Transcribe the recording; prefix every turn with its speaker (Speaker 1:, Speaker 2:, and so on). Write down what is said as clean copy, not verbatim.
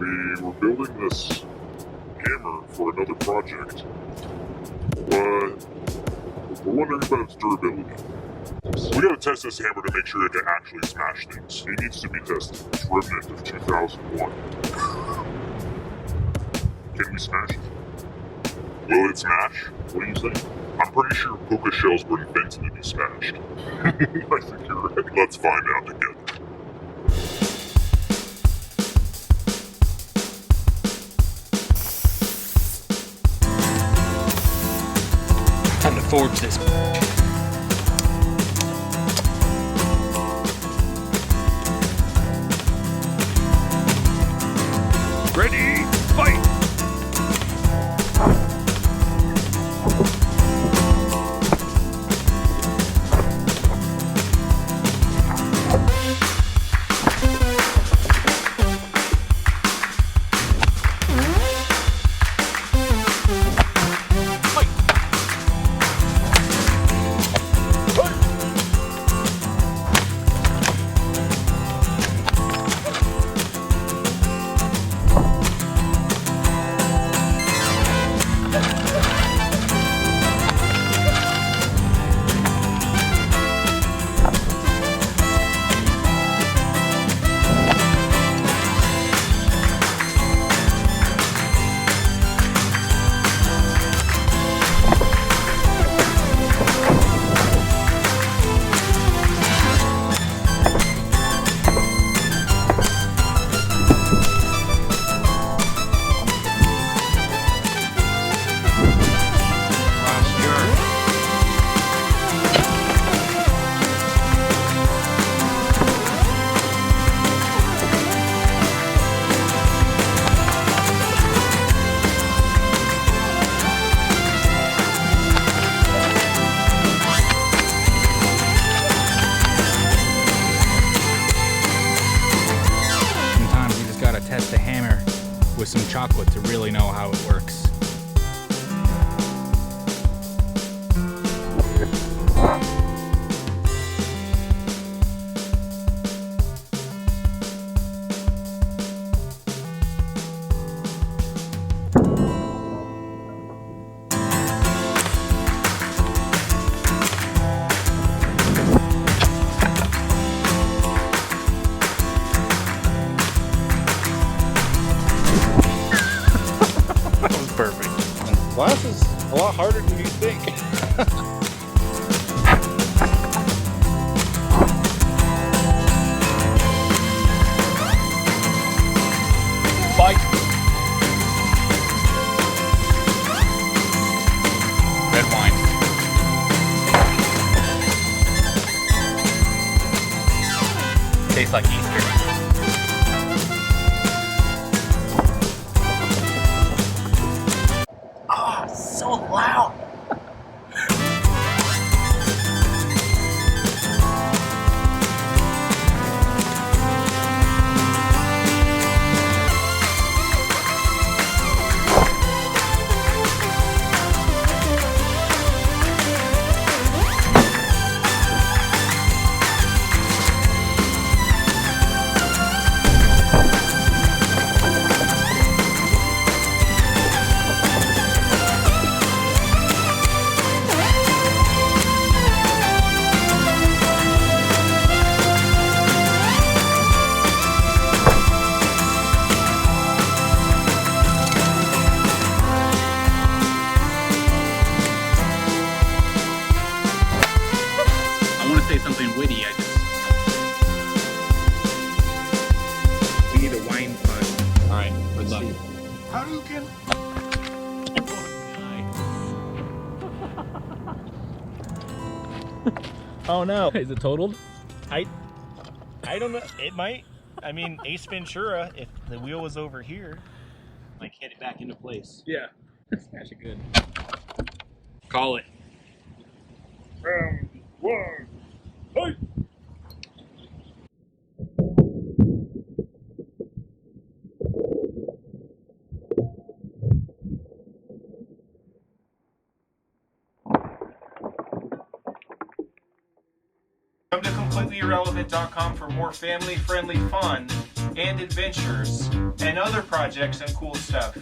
Speaker 1: We were building this hammer for another project, but we're wondering about its durability. We gotta test this hammer to make sure it can actually smash things. It needs to be tested. It's remnant of 2001. Can we smash it? Will it smash? What do you think? I'm pretty sure puka shells were invented to be smashed. I think you're right. Let's find out together.
Speaker 2: Time to forge this. Ready, fight! Test the hammer with some chocolate to really know how it works. Perfect.
Speaker 3: Glass is a lot harder than you think.
Speaker 2: Fight. Red wine. Tastes like Easter. So loud. Say something witty. We need a wine fund. All right, good luck. Hadouken.
Speaker 3: Oh no.
Speaker 2: Is it totaled?
Speaker 3: I don't know. It might. I mean, Ace Ventura, if the wheel was over here, like hit it back into place.
Speaker 2: Yeah. Smash it good. Call it.
Speaker 1: Round one. Fight!
Speaker 3: Come to CompletelyIrrelevant.com for more family-friendly fun and adventures and other projects and cool stuff.